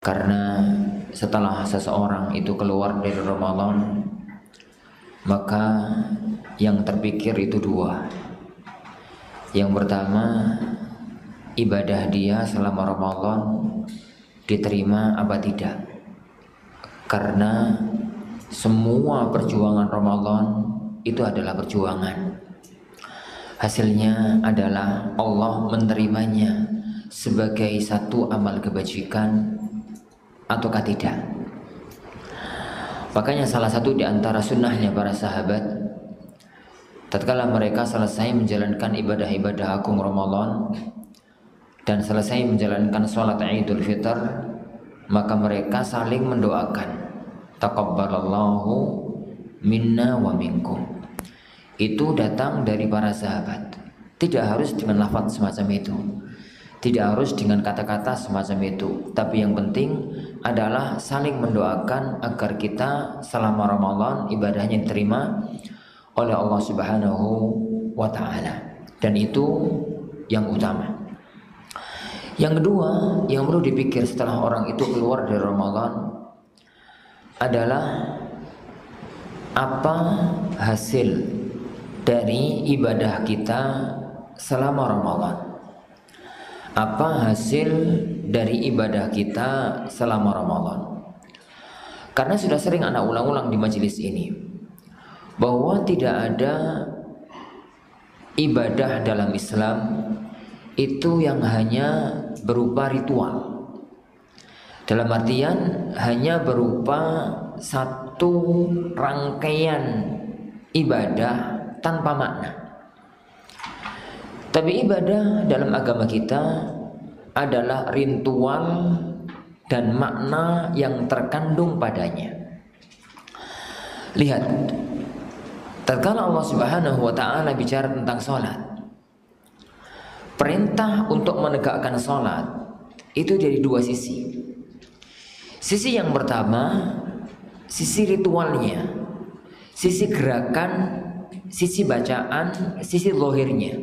Karena setelah seseorang itu keluar dari Ramadan, maka yang terpikir itu dua. Yang pertama, ibadah dia selama Ramadan diterima apa tidak. Karena semua perjuangan Ramadan itu adalah perjuangan. Hasilnya adalah Allah menerimanya sebagai satu amal kebajikan ataukah tidak. Makanya salah satu di antara sunnahnya para sahabat, tatkala mereka selesai menjalankan ibadah-ibadah agung Ramadan dan selesai menjalankan sholat Idul Fitr, maka mereka saling mendoakan, taqabbalallahu minna wa minkum. Itu datang dari para sahabat. Tidak harus dengan lafaz semacam itu, tidak harus dengan kata-kata semacam itu, tapi yang penting adalah saling mendoakan agar kita selama Ramadan ibadahnya diterima oleh Allah Subhanahu wa ta'ala. Dan itu yang utama. Yang kedua yang perlu dipikir setelah orang itu keluar dari Ramadan adalah apa hasil dari ibadah kita selama Ramadan. Apa hasil dari ibadah kita selama Ramadan? Karena sudah sering anak ulang-ulang di majelis ini bahwa tidak ada ibadah dalam Islam itu yang hanya berupa ritual. Dalam artian hanya berupa satu rangkaian ibadah tanpa makna. Tapi ibadah dalam agama kita adalah ritual dan makna yang terkandung padanya. Lihat, tatkala Allah Subhanahu wa ta'ala bicara tentang sholat, perintah untuk menegakkan sholat itu dari dua sisi. Sisi yang pertama, sisi ritualnya, sisi gerakan, sisi bacaan, sisi zahirnya.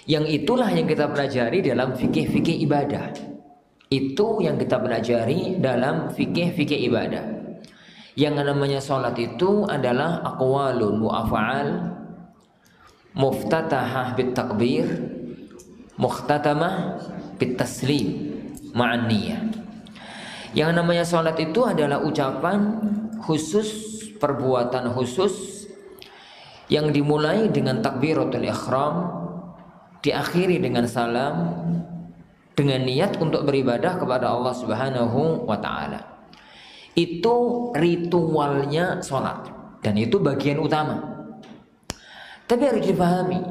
Yang itulah yang kita pelajari dalam fikih-fikih ibadah. Itu yang kita pelajari dalam fikih-fikih ibadah. Yang namanya sholat itu adalah aqwalun wa af'al, muftatahah bit takbir, mukhtatamah bit taslim ma'an niyah. Yang namanya sholat itu adalah ucapan khusus, perbuatan khusus yang dimulai dengan takbiratul ihram, diakhiri dengan salam, dengan niat untuk beribadah kepada Allah Subhanahu wa ta'ala. Itu ritualnya sholat, dan itu bagian utama. Tapi harus dipahami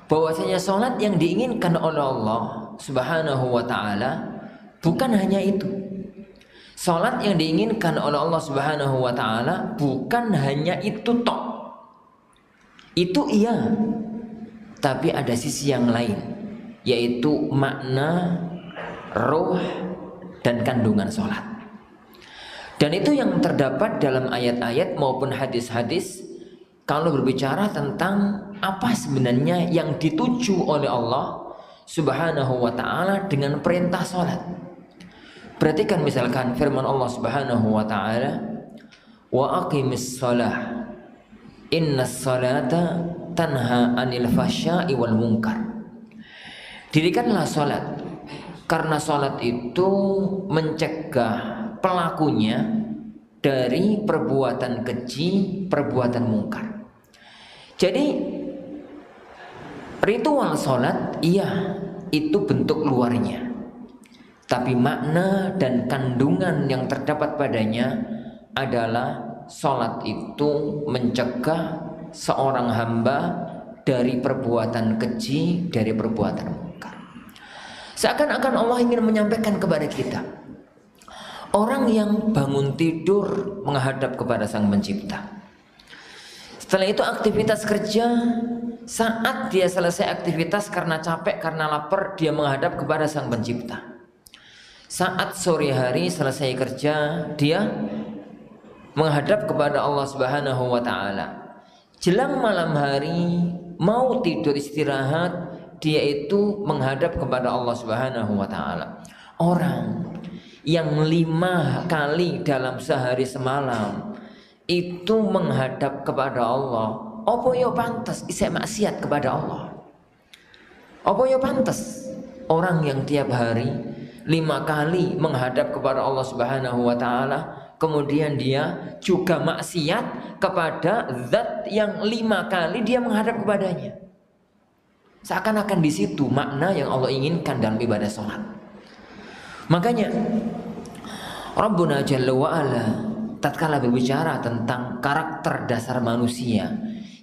bahwasanya sholat yang diinginkan oleh Allah Subhanahu wa ta'ala bukan hanya itu. Sholat yang diinginkan oleh Allah Subhanahu wa ta'ala bukan hanya itu tok. Itu iya, tapi ada sisi yang lain, yaitu makna, roh, dan kandungan sholat. Dan itu yang terdapat dalam ayat-ayat maupun hadis-hadis kalau berbicara tentang apa sebenarnya yang dituju oleh Allah Subhanahu wa ta'ala dengan perintah sholat. Perhatikan misalkan firman Allah Subhanahu wa ta'ala, wa aqimis sholah innas sholata tanha anil fahsya'i wal munkar. Dirikanlah sholat, karena sholat itu mencegah pelakunya dari perbuatan keji, perbuatan mungkar. Jadi ritual sholat, iya, itu bentuk luarnya, tapi makna dan kandungan yang terdapat padanya adalah sholat itu mencegah seorang hamba dari perbuatan keji, dari perbuatan mungkar. Seakan-akan Allah ingin menyampaikan kepada kita, orang yang bangun tidur menghadap kepada Sang Pencipta, setelah itu aktivitas kerja, saat dia selesai aktivitas karena capek, karena lapar, dia menghadap kepada Sang Pencipta. Saat sore hari selesai kerja, dia menghadap kepada Allah Subhanahu wa ta'ala. Jelang malam hari mau tidur istirahat, dia itu menghadap kepada Allah Subhanahu wa ta'ala. Orang yang 5 kali dalam sehari semalam itu menghadap kepada Allah, apa yo pantas isih maksiat kepada Allah? Apa yo pantas orang yang tiap hari 5 kali menghadap kepada Allah Subhanahu wa taala, kemudian dia juga maksiat kepada zat yang 5 kali dia menghadap kepadanya? Seakan-akan di situ makna yang Allah inginkan dalam ibadah sholat. Makanya Rabbuna Jalla wa'ala tatkala berbicara tentang karakter dasar manusia,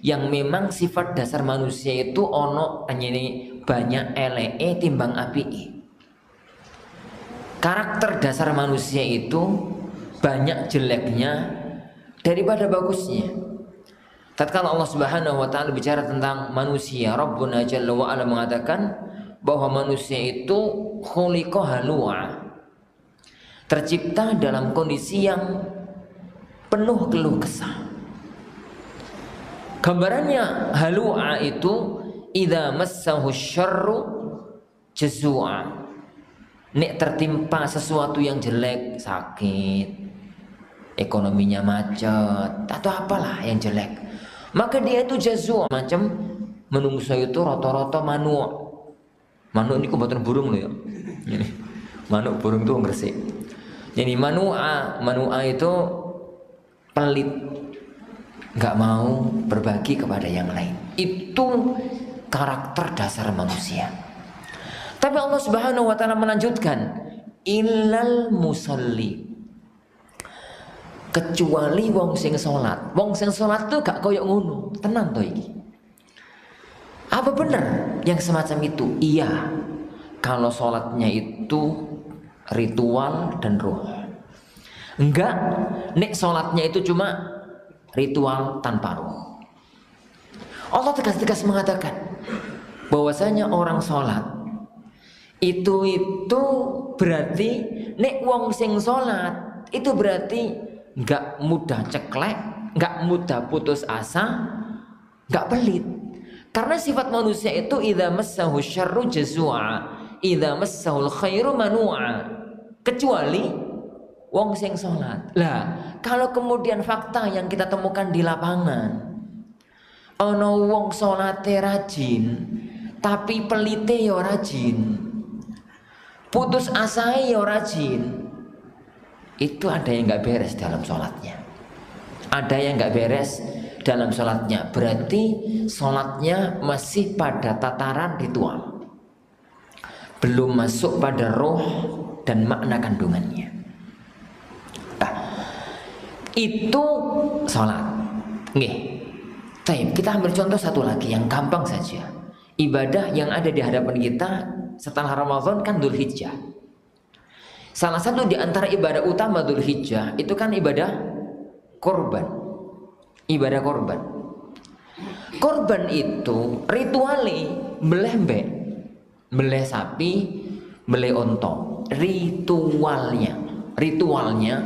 yang memang sifat dasar manusia itu ono ini banyak elee timbang apii. Karakter dasar manusia itu banyak jeleknya daripada bagusnya. Tatkala Allah Subhanahu wa taala bicara tentang manusia, Rabbuna Jalla wa ala mengatakan bahwa manusia itu khuliqa halu'a, tercipta dalam kondisi yang penuh keluh kesah. Gambarannya halu'a itu idza massahu syarru jazua. Nek tertimpa sesuatu yang jelek, sakit, ekonominya macet atau apalah yang jelek, maka dia itu jazua, macam menungso itu rata-rata manuk. Manuk ini kebetulan burung loh ya. Ini manuk burung itu ngresik. Jadi manua itu pelit, nggak mau berbagi kepada yang lain. Itu karakter dasar manusia. Tapi Allah Subhanahu wa taala melanjutkan, illal musalli, kecuali wong sing salat. Wong sing salat tuh gak koyok ngono, tenan to iki. Apa benar yang semacam itu? Iya, kalau salatnya itu ritual dan ruh. Enggak, nek salatnya itu cuma ritual tanpa ruh. Allah tegas-tegas mengatakan bahwasanya orang salat itu berarti nek wong sing salat itu berarti enggak mudah ceklek, enggak mudah putus asa, enggak pelit. Karena sifat manusia itu idza massahu syarru jazua, idza massahul khairu manua, kecuali wong sing salat. Lah, kalau kemudian fakta yang kita temukan di lapangan, ana wong salate rajin, tapi pelite ya rajin, putus asa ya rajin, itu ada yang nggak beres dalam sholatnya. Ada yang nggak beres dalam sholatnya. Berarti sholatnya masih pada tataran ritual, belum masuk pada roh dan makna kandungannya. Nah, itu sholat. Nggih. Baik, kita ambil contoh satu lagi yang gampang saja. Ibadah yang ada di hadapan kita setelah Ramadan kan Dzulhijjah. Salah satu di antara ibadah utama Dzulhijjah itu kan ibadah korban. Ibadah korban. Korban itu rituali belembek, beleh sapi, beleh onto. Ritualnya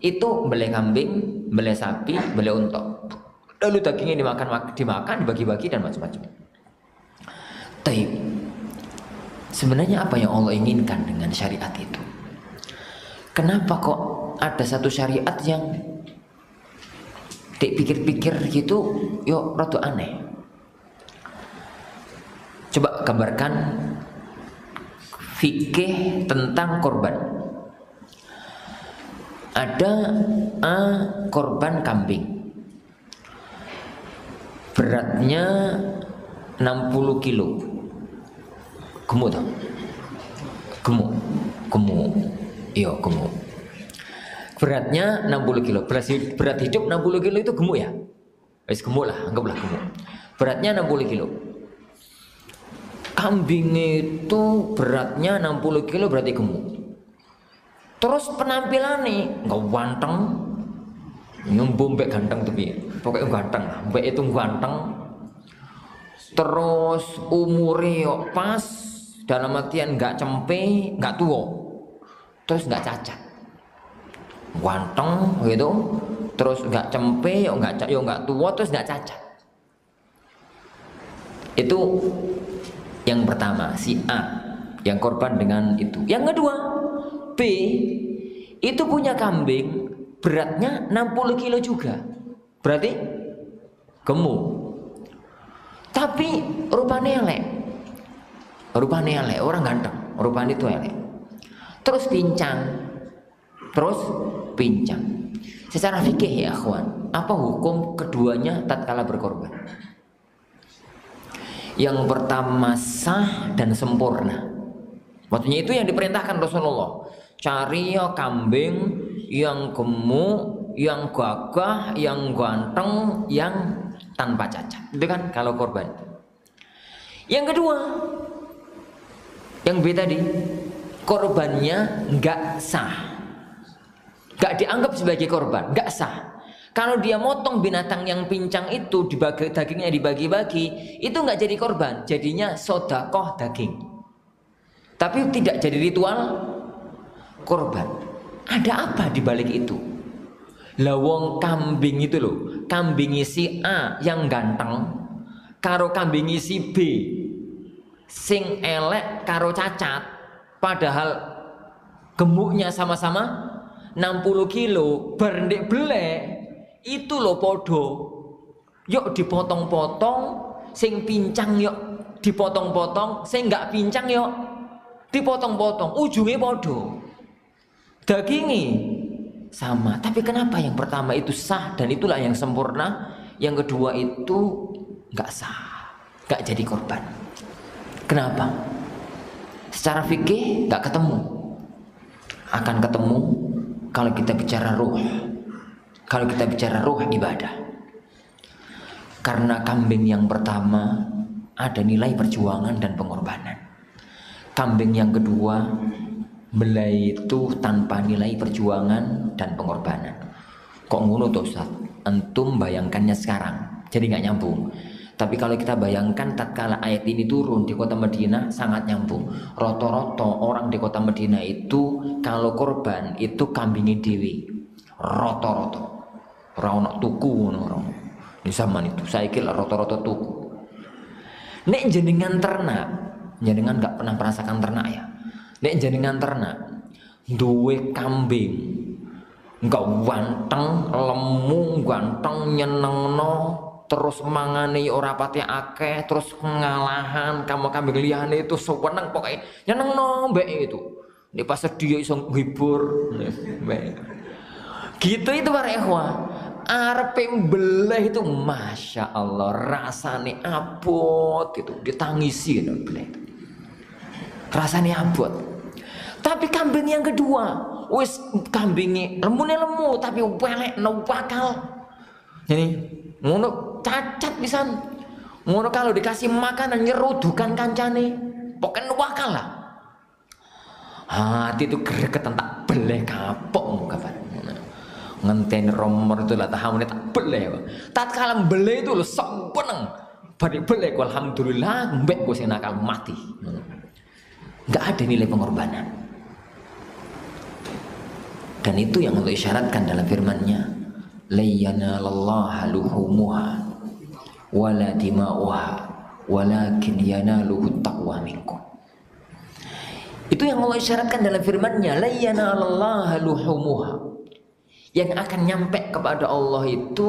itu beleh kambing, beleh sapi, beleh onto. Lalu dagingnya dimakan, dibagi-bagi dan macam-macam. Taib. Sebenarnya apa yang Allah inginkan dengan syariat itu? Kenapa kok ada satu syariat yang dipikir-pikir gitu, yuk rada aneh. Coba gambarkan fikih tentang korban. Ada korban kambing, beratnya 60 kilo. Gemuk tau? Gemuk. Iya, gemuk. Beratnya 60 kilo. Berat hidup 60 kilo itu gemuk ya? Wis gemuk lah, anggaplah gemuk. Beratnya 60 kilo. Kambing itu beratnya 60 kilo berarti gemuk. Terus penampilannya nggak ganteng, nyembung mbek ganteng tapi pokoknya ganteng lah, mbek itu ganteng. Terus umurnya pas, dalam artian nggak cempe, nggak tua, terus nggak cacat, ganteng gitu, terus nggak cempe, nggak tua, terus nggak cacat. Itu yang pertama, si A yang korban dengan itu. Yang kedua, B itu punya kambing beratnya 60 kilo juga. Berarti gemuk. Tapi rupanya elek. Rupanya elek, orang ganteng. Rupanya itu elek. Terus pincang. Secara fikih ya akhwan, apa hukum keduanya tatkala berkorban? Yang pertama sah dan sempurna. Maksudnya itu yang diperintahkan Rasulullah. Cari ya kambing yang gemuk, yang gagah, yang ganteng, yang tanpa cacat. Itu kan kalau korban. Yang kedua, yang B tadi, korbannya nggak sah, nggak dianggap sebagai korban, nggak sah. Kalau dia motong binatang yang pincang itu, dagingnya dibagi-bagi, itu nggak jadi korban, jadinya sodakoh daging. Tapi tidak jadi ritual korban. Ada apa di balik itu? Lawong kambing itu loh, kambing si A yang ganteng, karo kambing si B sing elek karo cacat, padahal gemuknya sama-sama 60 kilo, berdek belek itu loh podo. Yuk dipotong-potong, sing pincang yuk dipotong-potong, sing nggak pincang yuk dipotong-potong, ujungnya podo, dagingnya sama. Tapi kenapa yang pertama itu sah dan itulah yang sempurna, yang kedua itu nggak sah, nggak jadi korban? Kenapa? Secara fikih nggak ketemu. Akan ketemu kalau kita bicara ruh. Kalau kita bicara ruh ibadah. Karena kambing yang pertama ada nilai perjuangan dan pengorbanan. Kambing yang kedua belai itu tanpa nilai perjuangan dan pengorbanan. Kok ngono tuh Ustaz? Antum bayangkannya sekarang, jadi nggak nyambung. Tapi kalau kita bayangkan tatkala ayat ini turun di kota Madinah sangat nyambung. Roto-roto orang di kota Madinah itu kalau korban itu kambingnya dewi. Roto-roto. Orang tuku orang. Di zaman itu saya kira roto-roto tuku. Nek jenengan ternak, jenengan nggak pernah merasakan ternak ya. Nek jenengan ternak, duwe kambing, nggak ganteng, lemu, ganteng, nyenengno, terus mangane ora pati akeh, terus ngalahan kamu kambing liyane itu sewenang pokoknya nyenengno mbek itu. Nek pas dia iso nghibur, gitu itu para ikhwah. Arepe mbeleh itu masya Allah rasane abot gitu, ditangisi mbeleh itu. Rasane abot. Tapi kambing yang kedua, wis kambingnya lemu tapi welek no bakal. Jadi ngono cacat pisan. Ngono kalau dikasih makanan nyerudukan kancane, pokoknya wakal lah. Hati itu gregetan tak beleh kapok kapan. Ngenten romor itu lah tahamune tak beleh. Tatkala beleh itu lo sempeneng. Bari beleh alhamdulillah mbek gue sing nakal mati. Enggak ada nilai pengorbanan. Dan itu yang Allah isyaratkan dalam firman-Nya, la yanalallaha luhumuha wala dima'uha walakin yanaluhu taqwa minkum. Itu yang Allah isyaratkan dalam firman-Nya, la yanalallaha luhumuha. Yang akan nyampe kepada Allah itu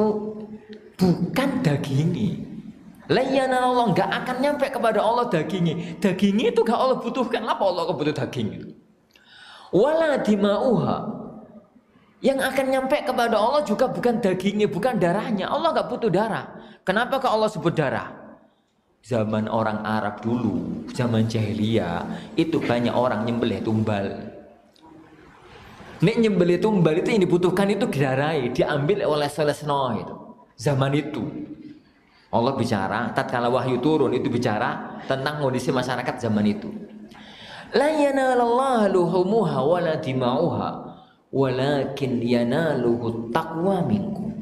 bukan dagingnya. La yanallallah, enggak akan nyampe kepada Allah dagingnya. Dagingnya itu enggak Allah butuhkan. Apa Allah butuh daging itu? Wala dima'uha. Yang akan nyampe kepada Allah juga bukan dagingnya, bukan darahnya. Allah enggak butuh darah. Kenapa kok Allah sebut darah? Zaman orang Arab dulu, zaman jahiliyah, itu banyak orang nyembelih tumbal. Nek nyembelih tumbal itu yang dibutuhkan itu didarai, diambil oleh selesno itu. Zaman itu Allah bicara, tatkala wahyu turun itu bicara tentang kondisi masyarakat zaman itu. La yanalallaha luhumuha wala dima'uha walakin yanaluhu taqwa minkum.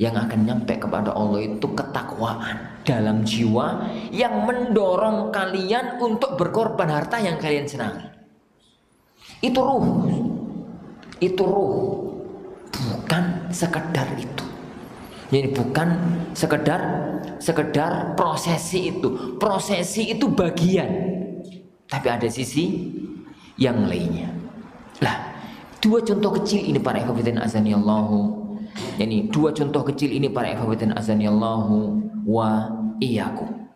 Yang akan nyampe kepada Allah itu ketakwaan dalam jiwa yang mendorong kalian untuk berkorban harta yang kalian senangi. Itu ruh. Itu ruh, bukan sekedar itu. Jadi bukan sekedar prosesi itu. Prosesi itu bagian, tapi ada sisi yang lainnya. Lah, Dua contoh kecil ini para ikhwatin azanillahu, yani dua contoh kecil ini para ikhwatin azanillahu wa iyyakum.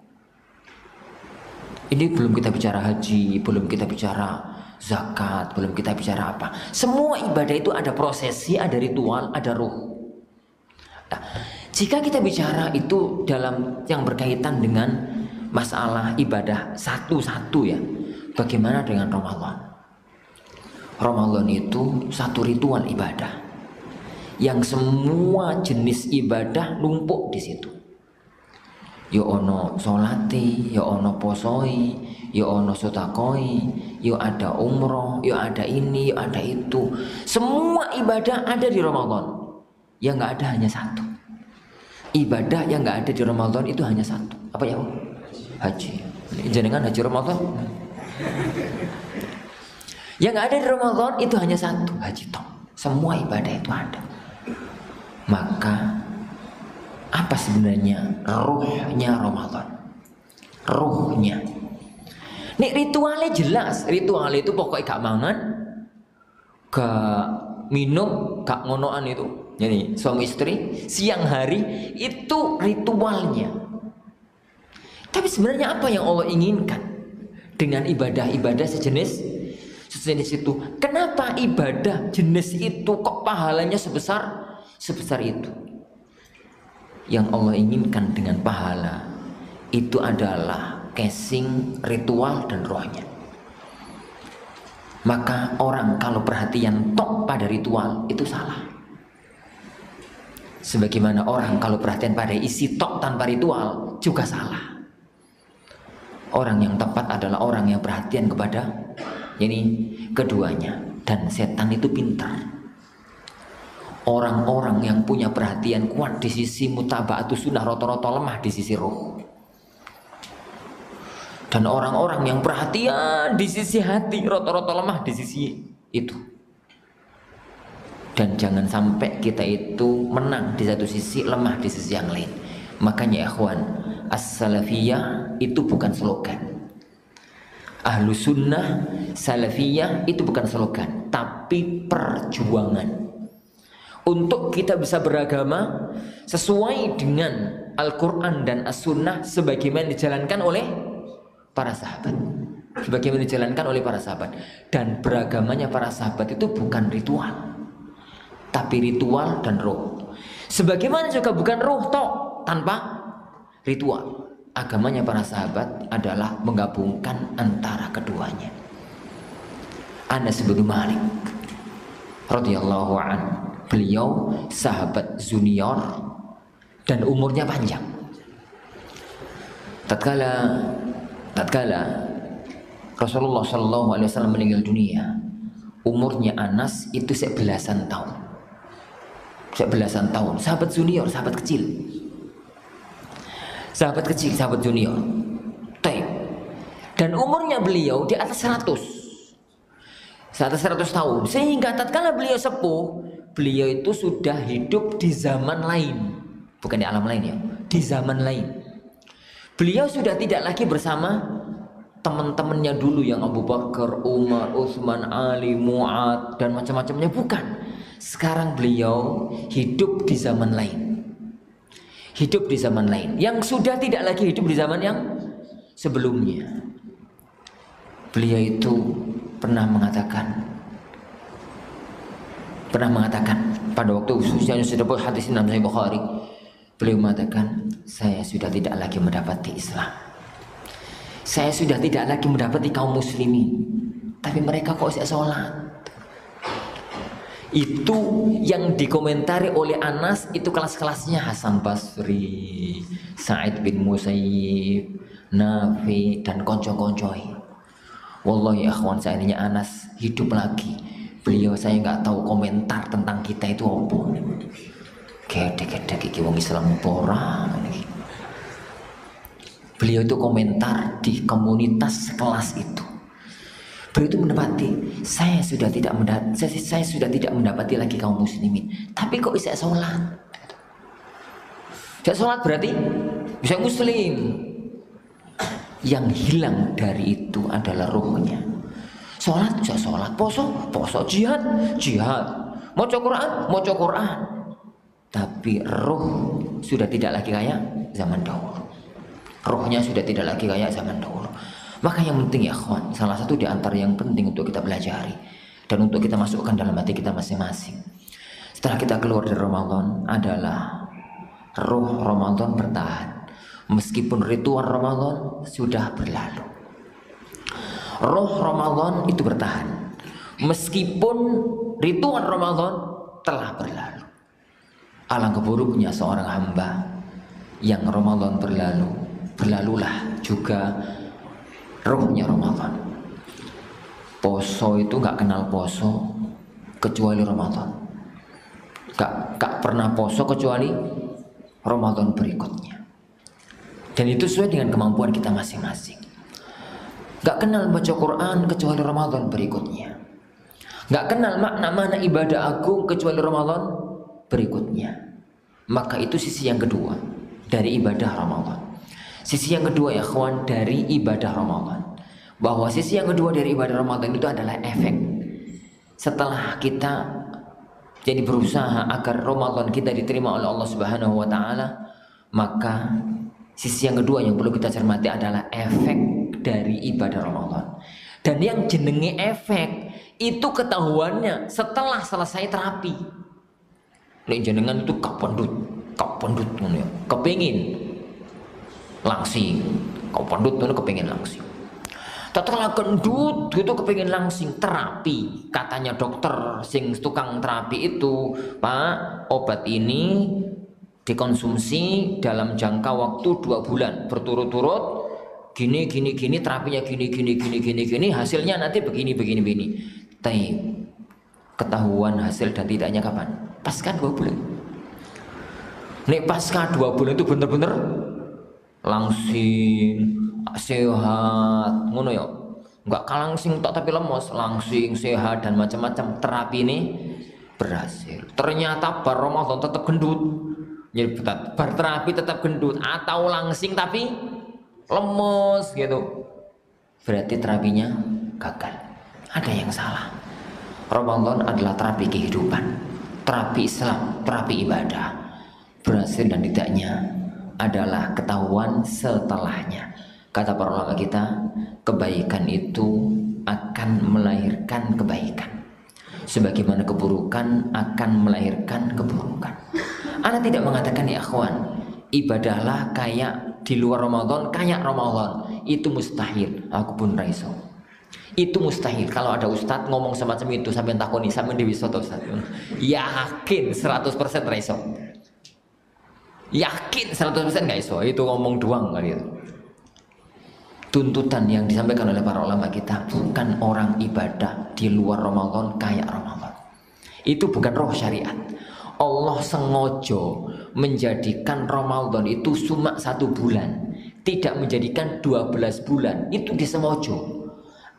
Ini belum kita bicara haji, belum kita bicara zakat, belum kita bicara apa. Semua ibadah itu ada prosesi, ada ritual, ada ruh. Nah, jika kita bicara itu dalam yang berkaitan dengan masalah ibadah satu-satu ya, bagaimana dengan Ramadan? Ramadan itu satu ritual ibadah yang semua jenis ibadah numpuk di situ. Yo ono solati, yo ono posoi, yo ono sotakoi, yo ada umroh, yo ada ini, yo ada itu. Semua ibadah ada di Ramadan. Yang nggak ada hanya satu. Ibadah yang nggak ada di Ramadan itu hanya satu. Apa ya? Haji. Jenengan haji Ramadan? Yang nggak ada di Ramadan itu hanya satu, haji toh. Semua ibadah itu ada. Maka apa sebenarnya ruhnya Ramadan? Ruhnya. Nih ritualnya jelas. Ritual itu pokoknya gak mangan, gak minum, gak ngonoan itu. Jadi suami istri siang hari itu ritualnya. Tapi sebenarnya apa yang Allah inginkan dengan ibadah-ibadah sejenis itu? Kenapa ibadah jenis itu kok pahalanya sebesar itu? Yang Allah inginkan dengan pahala itu adalah casing ritual dan rohnya. Maka orang kalau perhatian tok pada ritual itu salah. Sebagaimana orang kalau perhatian pada isi tok tanpa ritual juga salah. Orang yang tepat adalah orang yang perhatian kepada ini keduanya. Dan setan itu pintar. Orang-orang yang punya perhatian kuat di sisi mutaba'atus sunnah rata-rata lemah di sisi roh. Dan orang-orang yang perhatian di sisi hati rata-rata lemah di sisi itu. Dan jangan sampai kita itu menang di satu sisi, lemah di sisi yang lain. Makanya ikhwan, as-salafiyah itu bukan slogan. Ahlu sunnah salafiyah itu bukan slogan, tapi perjuangan. Untuk kita bisa beragama sesuai dengan Al-Quran dan As-Sunnah sebagaimana dijalankan oleh para sahabat. Sebagaimana dijalankan oleh para sahabat. Dan beragamanya para sahabat itu bukan ritual, tapi ritual dan roh. Sebagaimana juga bukan roh tok tanpa ritual. Agamanya para sahabat adalah menggabungkan antara keduanya. Anas bin Malik radhiyallahu anhu, beliau sahabat junior dan umurnya panjang. Tatkala Rasulullah Shallallahu Alaihi Wasallam meninggal dunia, umurnya Anas itu sebelasan tahun. Sahabat junior, sahabat kecil, sahabat junior. Dan umurnya beliau di atas 100 tahun. Sehingga tatkala beliau sepuh, beliau itu sudah hidup di zaman lain, bukan di alam lain ya, di zaman lain. Beliau sudah tidak lagi bersama teman-temannya dulu yang Abu Bakar, Umar, Utsman, Ali, Mu'ad dan macam-macamnya, bukan. Sekarang beliau hidup di zaman lain. Hidup di zaman lain yang sudah tidak lagi hidup di zaman yang sebelumnya. Beliau itu pernah mengatakan pada waktu usianya sudah hadis dalam Sahih Bukhari, beliau mengatakan, saya sudah tidak lagi mendapati Islam, saya sudah tidak lagi mendapati kaum muslimin, tapi mereka kok tidak sholat. Itu yang dikomentari oleh Anas, itu kelas-kelasnya Hasan Basri, Sa'id bin Musayyib, Nafi dan konco-koncoi. Wallahi akhwan, seandainya Anas hidup lagi, beliau saya nggak tahu komentar tentang kita itu apa. Gede-gede iki wong Islam ora. Beliau itu komentar di komunitas kelas itu. Beliau itu mendapati, saya sudah tidak mendapati lagi kaum muslimin, tapi kok bisa sholat? Tidak sholat berarti bisa muslim. Yang hilang dari itu adalah ruhnya. Sholat bisa sholat, poso, jihad, maca Quran. Tapi roh sudah tidak lagi kayak zaman dahulu. Rohnya sudah tidak lagi kayak zaman dahulu. Maka yang penting ya kawan, salah satu di antara yang penting untuk kita pelajari dan untuk kita masukkan dalam hati kita masing-masing setelah kita keluar dari Ramadan adalah roh Ramadan bertahan meskipun ritual Ramadan sudah berlalu. Roh Ramadan itu bertahan meskipun ritual Ramadan telah berlalu. Alangkah buruknya seorang hamba yang Ramadan berlalulah juga rohnya Ramadan. Poso itu gak kenal poso kecuali Ramadan. Gak pernah poso kecuali Ramadan berikutnya. Dan itu sesuai dengan kemampuan kita masing-masing. Gak kenal baca Quran kecuali Ramadan berikutnya. Gak kenal makna-makna ibadah agung kecuali Ramadan berikutnya. Maka itu sisi yang kedua dari ibadah Ramadan. Sisi yang kedua ya kawan dari ibadah Ramadan. Bahwa sisi yang kedua dari ibadah Ramadan itu adalah efek. Setelah kita jadi berusaha agar Ramadan kita diterima oleh Allah Subhanahu wa taala, maka sisi yang kedua yang perlu kita cermati adalah efek dari ibadah Ramadan. Dan yang jenenge efek itu ketahuannya setelah selesai terapi. Nek jenengan itu kapendut ngono ya. Kepengin langsing. Kapendut ngono kepengin langsing. Setelah gendut gitu kepengin langsing terapi. Katanya dokter sing tukang terapi itu, Pak, obat ini dikonsumsi dalam jangka waktu 2 bulan berturut-turut. Gini terapinya gini hasilnya nanti begini. Tapi ketahuan hasil dan tidaknya kapan? Pasca 2 bulan. Nek pasca 2 bulan itu bener-bener langsing, sehat, ngono ya. Enggak kalangsing tok tapi lemos, langsing, sehat dan macam-macam. Terapi ini berhasil. Ternyata bar Ramadan tetap gendut. Jadi bar terapi tetap gendut atau langsing tapi lemes gitu. Berarti terapinya gagal. Ada yang salah. Ramadan adalah terapi kehidupan, terapi Islam, terapi ibadah. Berhasil dan tidaknya adalah ketahuan setelahnya. Kata para ulama kita, kebaikan itu akan melahirkan kebaikan, sebagaimana keburukan akan melahirkan keburukan. Ana tidak mengatakan ya akhwan, ibadahlah kayak di luar Ramadan, kayak Ramadan. Itu mustahil, aku pun raiso. Itu mustahil. Kalau ada ustadz ngomong semacam itu sampai takoni sampai dewi soto ustadz, yakin 100% raiso. Yakin 100% gak iso, itu ngomong doang kali itu. Tuntutan yang disampaikan oleh para ulama kita bukan orang ibadah di luar Ramadan kayak Ramadan. Itu bukan roh syariat. Allah sengaja menjadikan Ramadan itu cuma 1 bulan, tidak menjadikan 12 bulan. Itu disengaja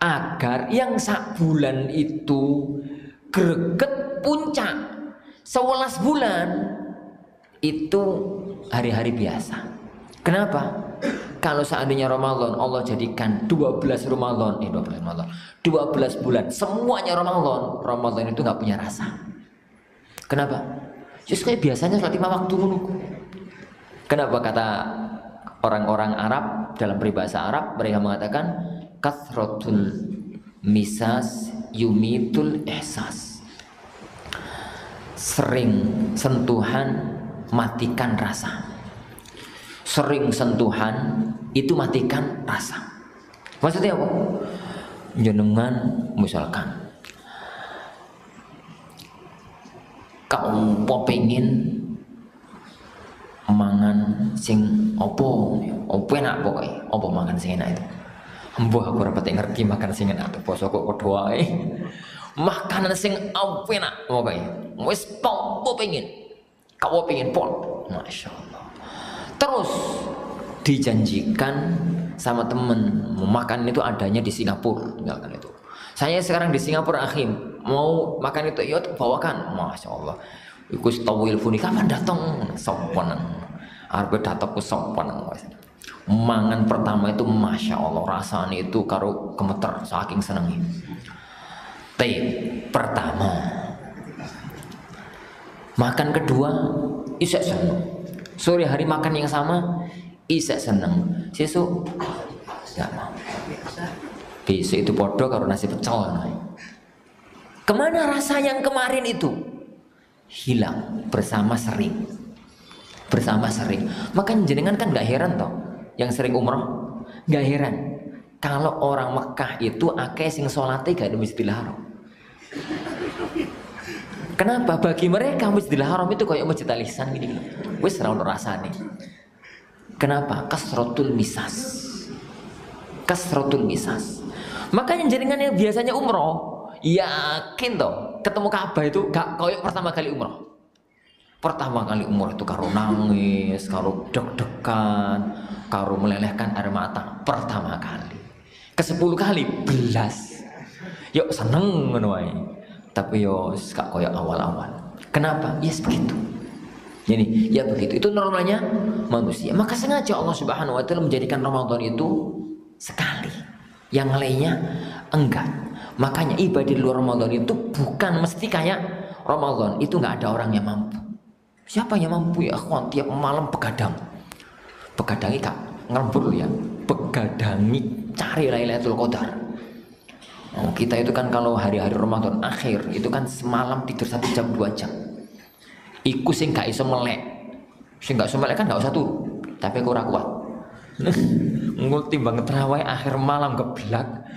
agar yang 1 bulan itu greget puncak, 11 bulan itu hari-hari biasa. Kenapa? Kalau seandainya Ramadan Allah jadikan 12 bulan semuanya Ramadan itu nggak punya rasa. Kenapa? Justru kayak biasanya sholat 5 waktu menunggu. Kenapa kata orang-orang Arab dalam peribahasa Arab mereka mengatakan kathratul misas yumitul ihsas. Sering sentuhan matikan rasa. Sering sentuhan itu matikan rasa. Maksudnya apa? Jenengan misalkan kamu pengen mangan sing opo enak pokoknya, opo mangan sing enak itu. Mbah aku rapat ngerti makan sing enak poso kok padha wae. Makanan sing opo enak pokoknya. Wis opo pengen. Kau pengen pol, Masya Allah. Terus dijanjikan sama temen makan itu adanya di Singapura, tinggalkan itu. Saya sekarang di Singapura akhim mau makan itu, yuk bawakan, Masya Allah. Iku tawil puni kapan datang, soponan. Arbe datang ku soponan. Mangan pertama itu masya Allah rasanya itu karo gemeter saking senengnya. Taib pertama, makan kedua isek seneng. Sore hari makan yang sama isek seneng. Sesuk nggak mau. Besok itu podo karo nasi pecel. Kemana rasa yang kemarin itu? Hilang bersama sering. Makanya jenengan kan nggak heran toh, yang sering umroh nggak heran kalau orang Mekah itu akeh sing salate gak ada Masjidil Haram. Kenapa? Bagi mereka Masjidil Haram itu kayak Masjid Al-Ihsan gini. Wis ra ono rasane. Kenapa? Kasratul misas. Makanya jenengan yang biasanya umroh yakin toh ketemu Ka'bah itu gak kayak pertama kali umroh. Pertama kali umroh itu karo nangis, karo deg-degan, karo melelehkan air mata pertama kali. Ke-10 kali belas. Yuk seneng ngono wae. Tapi yo gak koyo awal-awal. Kenapa? Ya begitu. Jadi ya begitu. Itu normalnya manusia. Maka sengaja Allah Subhanahu wa taala menjadikan Ramadan itu sekali. Yang lainnya enggak. Makanya ibadah di luar Ramadan itu bukan mesti kayak Ramadan. Itu nggak ada orang yang mampu. Siapa yang mampu ya akhwan tiap malam begadang. Begadangi kak ngelembur ya. Begadangi cari Lailatul Qadar. Oh, kita itu kan kalau hari-hari Ramadan akhir itu kan semalam tidur 1 jam 2 jam. Iku sing gak iso melek. Sing gak iso melek kan gak usah turu. Tapi aku ora kuat. Ngul timbang terawih akhir malam geblak.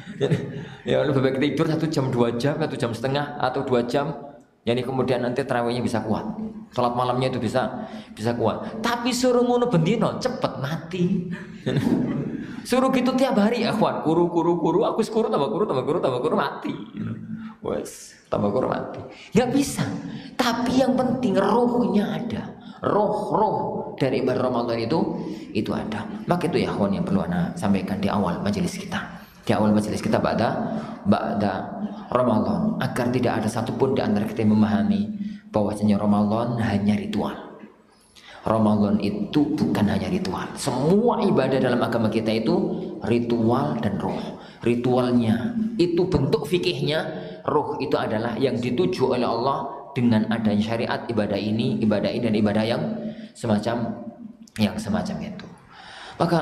Ya lebih baik tidur 1 jam 2 jam, 1 jam setengah atau 2 jam. Jadi kemudian nanti terawihnya bisa kuat. Salat malamnya itu bisa kuat. Tapi suruh ngono bendino cepet mati. Suruh gitu tiap hari akhwan, kuru aku tambah kuru mati. Wes, tambah kuru mati. Enggak bisa. Tapi yang penting rohnya ada. Roh dari ibadah Ramadan itu ada. Maka itu ya akhwan yang perlu ana sampaikan di awal majelis kita. Di awal majelis kita ba'da Ramadan, agar tidak ada satupun di antara kita yang memahami bahwasanya Ramadan hanya ritual. Ramadan itu bukan hanya ritual. Semua ibadah dalam agama kita itu ritual dan roh. Ritualnya itu bentuk fikihnya, roh itu adalah yang dituju oleh Allah dengan adanya syariat ibadah ini dan ibadah yang semacam itu. Maka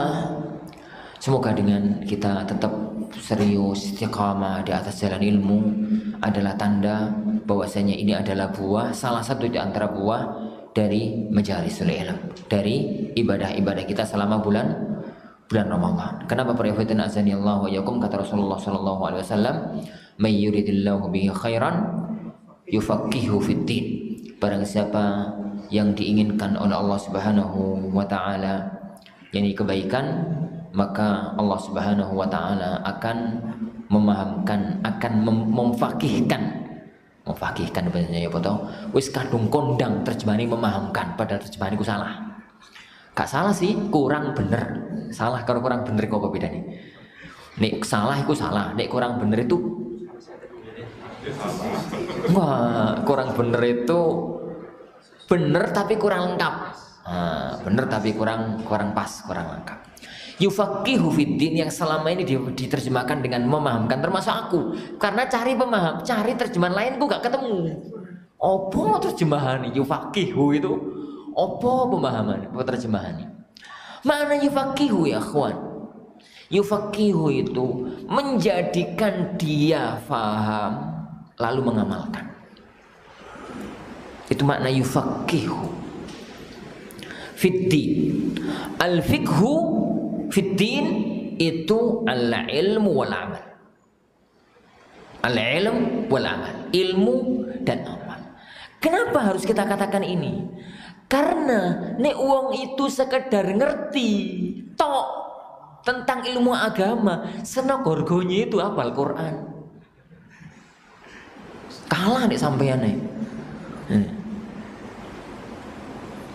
semoga dengan kita tetap serius istiqamah di atas jalan ilmu adalah tanda bahwasanya ini adalah salah satu di antara buah dari majalisul ilm, dari ibadah-ibadah kita selama bulan Ramadan. Kenapa para ikhwatin azanillahu wa yakum, kata Rasulullah sallallahu alaihi wasallam, may yuridillahu bihi khairan yufaqihu fiddin. Barang siapa yang diinginkan oleh Allah Subhanahu wa taala yakni kebaikan, maka Allah Subhanahu wa taala akan memahamkan, akan memfaqihkan bahasanya ya foto. Wis kadung kondang terjemahan memahamkan, padahal terjemahan itu salah. Gak salah sih, kurang bener. Salah kalau kurang bener kok apa bedanya? Nek salah itu salah, nek kurang bener itu wah, kurang bener itu bener tapi kurang lengkap. Bener tapi kurang pas, kurang lengkap. Yufaqihu fiddin yang selama ini diterjemahkan dengan memahamkan, termasuk aku, karena cari terjemahan lain ku gak ketemu. Apa terjemahan yufaqihu itu? Apa pemahaman, apa terjemahannya? Mana yufaqihu ya akhwan? Yufaqihu itu menjadikan dia faham lalu mengamalkan. Itu makna yufaqihu fiddin. Al-fiqhu fiddin itu al-ilmu wal amal. Al-ilm wal amal, ilmu dan amal. Kenapa harus kita katakan ini? Karena nek wong itu sekedar ngerti tok tentang ilmu agama, senogorgonya itu hafal Quran. Kalah nek sampeyan nek.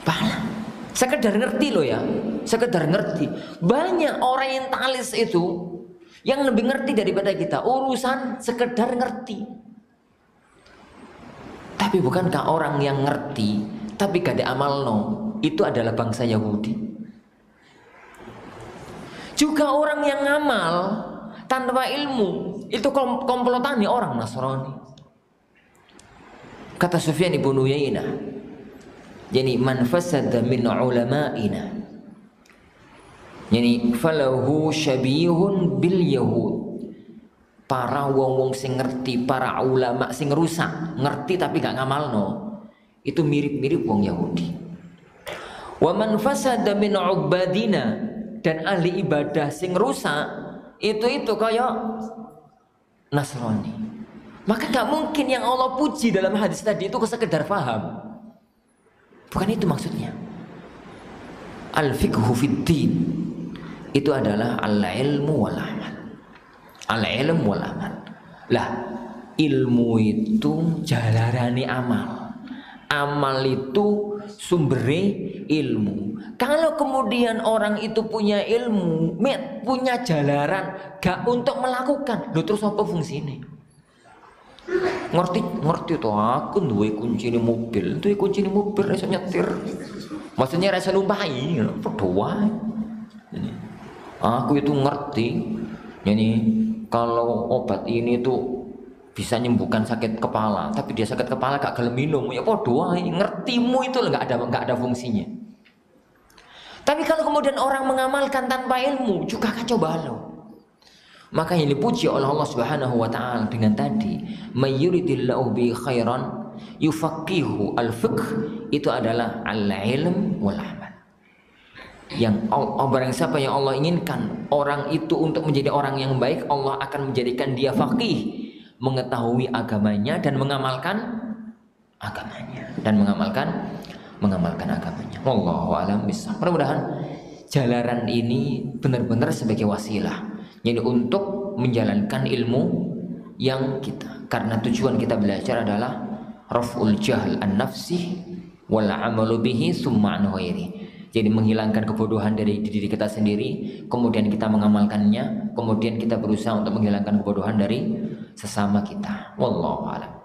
Kalah. Sekedar ngerti loh ya, sekedar ngerti. Banyak orientalis itu yang lebih ngerti daripada kita. Urusan sekedar ngerti. Tapi bukankah orang yang ngerti tapi gak ada amal no, itu adalah bangsa Yahudi? Juga orang yang ngamal tanpa ilmu itu komplotannya orang Nasrani. Kata Sufyan ibn Uyainah, jadi man fasada min ulama'ina, jadi falahu syabihun bil yahud. Para wong-wong sing ngerti, para ulama sing rusak, ngerti tapi gak ngamalno, itu mirip-mirip wong Yahudi. Wa man fasada min ubadina, dan ahli ibadah sing rusak itu kayak Nasrani. Maka gak mungkin yang Allah puji dalam hadis tadi itu sekedar paham. Bukan itu maksudnya. Al-fiqhu fid din itu adalah al-ilmu wal amal. Al-ilm wal amal. Lah, ilmu itu jalarane amal. Amal itu sumbernya ilmu. Kalau kemudian orang itu punya ilmu, punya jalaran gak untuk melakukan, lho terus apa fungsinya? Ngerti tuh, aku duwe kunci mobil, rasa nyetir. Maksudnya rasa numpai, berdoa. Aku itu ngerti. Jadi kalau obat ini tuh bisa menyembuhkan sakit kepala, tapi dia sakit kepala gak gelem minum, ya podo ae. Ngertimu itu nggak ada fungsinya. Tapi kalau kemudian orang mengamalkan tanpa ilmu juga kacau balau. Maka yang dipuji oleh Allah Subhanahu wa taala dengan tadi, mayyuridillahu bi khairan yufaqihu al-fiqh, itu adalah al-ilm wal amal. Yang barang siapa yang Allah inginkan orang itu untuk menjadi orang yang baik, Allah akan menjadikan dia faqih, mengetahui agamanya dan mengamalkan agamanya agamanya. Wallahu a'lam bishawab. Mudah-mudahan jalaran ini benar-benar sebagai wasilah, jadi untuk menjalankan ilmu yang kita, karena tujuan kita belajar adalah raf'ul jahl an nafsi wal amalu bihi summa an ghairi. Jadi menghilangkan kebodohan dari diri kita sendiri, kemudian kita mengamalkannya, kemudian kita berusaha untuk menghilangkan kebodohan dari sesama kita. Wallahu a'lam.